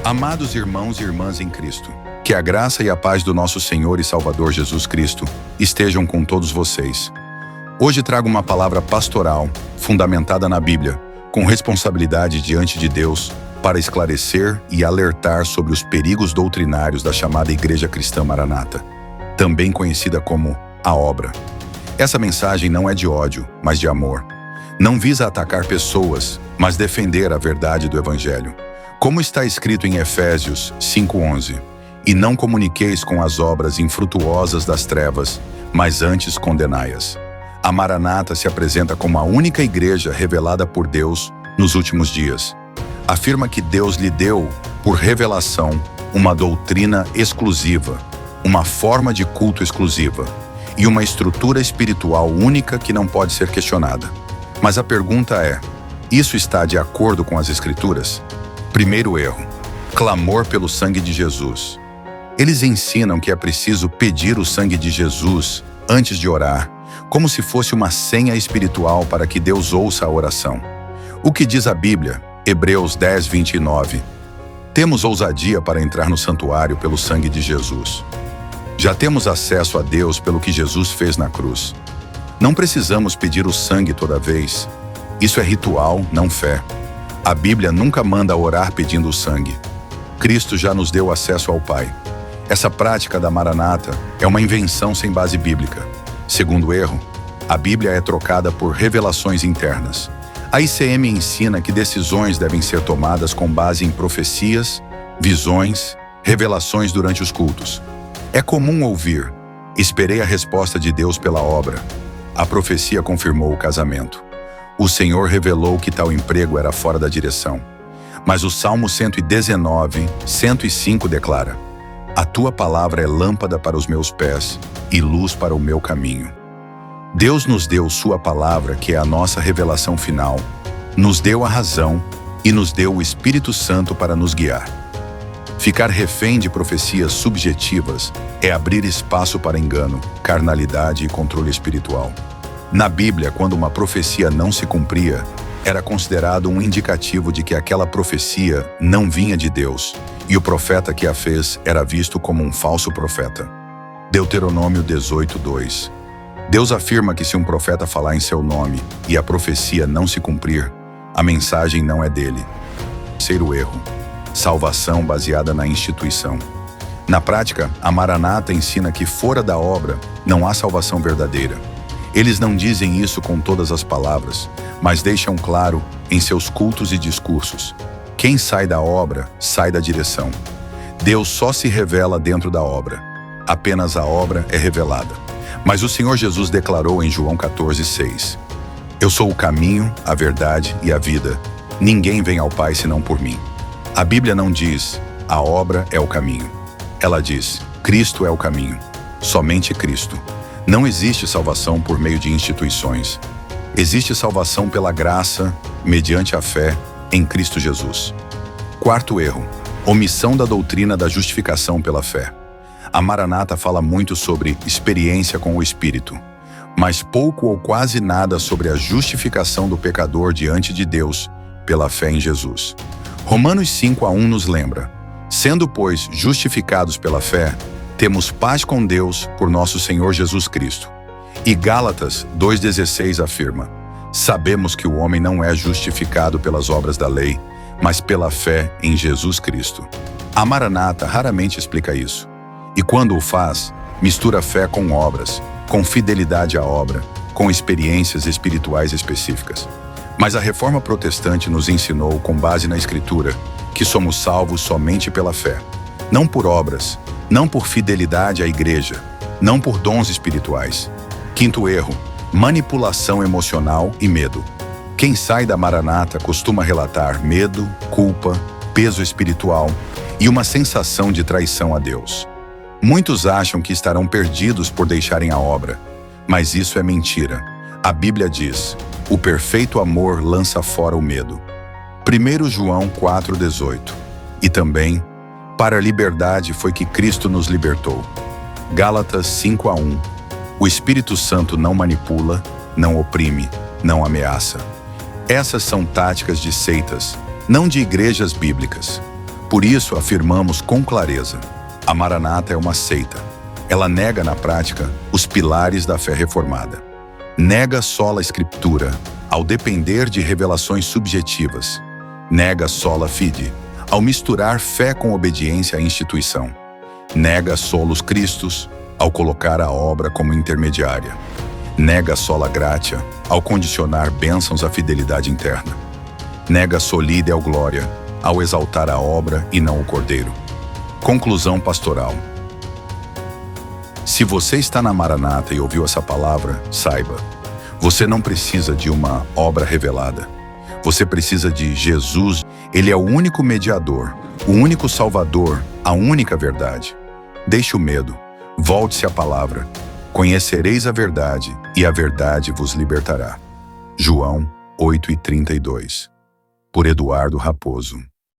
Amados irmãos e irmãs em Cristo, que a graça e a paz do nosso Senhor e Salvador Jesus Cristo estejam com todos vocês. Hoje trago uma palavra pastoral, fundamentada na Bíblia, com responsabilidade diante de Deus, para esclarecer e alertar sobre os perigos doutrinários da chamada Igreja Cristã Maranata, também conhecida como a Obra. Essa mensagem não é de ódio, mas de amor. Não visa atacar pessoas, mas defender a verdade do Evangelho. Como está escrito em Efésios 5:11, e não comuniqueis com as obras infrutuosas das trevas, mas antes condenai-as. A Maranata se apresenta como a única igreja revelada por Deus nos últimos dias. Afirma que Deus lhe deu, por revelação, uma doutrina exclusiva, uma forma de culto exclusiva e uma estrutura espiritual única que não pode ser questionada. Mas a pergunta é: isso está de acordo com as Escrituras? Primeiro erro: clamor pelo sangue de Jesus. Eles ensinam que é preciso pedir o sangue de Jesus antes de orar, como se fosse uma senha espiritual para que Deus ouça a oração. O que diz a Bíblia, Hebreus 10:29? Temos ousadia para entrar no santuário pelo sangue de Jesus. Já temos acesso a Deus pelo que Jesus fez na cruz. Não precisamos pedir o sangue toda vez. Isso é ritual, não fé. A Bíblia nunca manda orar pedindo o sangue. Cristo já nos deu acesso ao Pai. Essa prática da Maranata é uma invenção sem base bíblica. Segundo erro, a Bíblia é trocada por revelações internas. A ICM ensina que decisões devem ser tomadas com base em profecias, visões, revelações durante os cultos. É comum ouvir: esperei a resposta de Deus pela obra. A profecia confirmou o casamento. O Senhor revelou que tal emprego era fora da direção. Mas o Salmo 119:105 declara: a tua palavra é lâmpada para os meus pés e luz para o meu caminho. Deus nos deu sua palavra, que é a nossa revelação final, nos deu a razão e nos deu o Espírito Santo para nos guiar. Ficar refém de profecias subjetivas é abrir espaço para engano, carnalidade e controle espiritual. Na Bíblia, quando uma profecia não se cumpria, era considerado um indicativo de que aquela profecia não vinha de Deus, e o profeta que a fez era visto como um falso profeta. Deuteronômio 18:2. Deus afirma que se um profeta falar em seu nome e a profecia não se cumprir, a mensagem não é dele. Terceiro erro: salvação baseada na instituição. Na prática, a Maranata ensina que fora da obra não há salvação verdadeira. Eles não dizem isso com todas as palavras, mas deixam claro em seus cultos e discursos: quem sai da obra, sai da direção. Deus só se revela dentro da obra. Apenas a obra é revelada. Mas o Senhor Jesus declarou em João 14:6: eu sou o caminho, a verdade e a vida. Ninguém vem ao Pai senão por mim. A Bíblia não diz: a obra é o caminho. Ela diz: Cristo é o caminho. Somente Cristo. Não existe salvação por meio de instituições. Existe salvação pela graça, mediante a fé, em Cristo Jesus. Quarto erro: omissão da doutrina da justificação pela fé. A Maranata fala muito sobre experiência com o Espírito, mas pouco ou quase nada sobre a justificação do pecador diante de Deus pela fé em Jesus. Romanos 5:1 nos lembra: sendo, pois, justificados pela fé, temos paz com Deus por nosso Senhor Jesus Cristo. E Gálatas 2:16 afirma: sabemos que o homem não é justificado pelas obras da lei, mas pela fé em Jesus Cristo. A Maranata raramente explica isso. E quando o faz, mistura fé com obras, com fidelidade à obra, com experiências espirituais específicas. Mas a Reforma Protestante nos ensinou, com base na Escritura, que somos salvos somente pela fé, não por obras, não por fidelidade à igreja, não por dons espirituais. Quinto erro: manipulação emocional e medo. Quem sai da Maranata costuma relatar medo, culpa, peso espiritual e uma sensação de traição a Deus. Muitos acham que estarão perdidos por deixarem a obra, mas isso é mentira. A Bíblia diz: o perfeito amor lança fora o medo. 1 João 4:18. E também: para a liberdade foi que Cristo nos libertou. Gálatas 5:1. O Espírito Santo não manipula, não oprime, não ameaça. Essas são táticas de seitas, não de igrejas bíblicas. Por isso, afirmamos com clareza: a Maranata é uma seita. Ela nega na prática os pilares da fé reformada. Nega sola Escritura, ao depender de revelações subjetivas. Nega sola fide, ao misturar fé com obediência à instituição. Nega solus Christus, ao colocar a obra como intermediária. Nega sola gratia, ao condicionar bênçãos à fidelidade interna. Nega soli Deo gloria, ao exaltar a obra e não o cordeiro. Conclusão pastoral. Se você está na Maranata e ouviu essa palavra, saiba, você não precisa de uma obra revelada. Você precisa de Jesus. Ele é o único mediador, o único salvador, a única verdade. Deixe o medo, volte-se à palavra. Conhecereis a verdade, e a verdade vos libertará. João 8:32. Por Eduardo Raposo.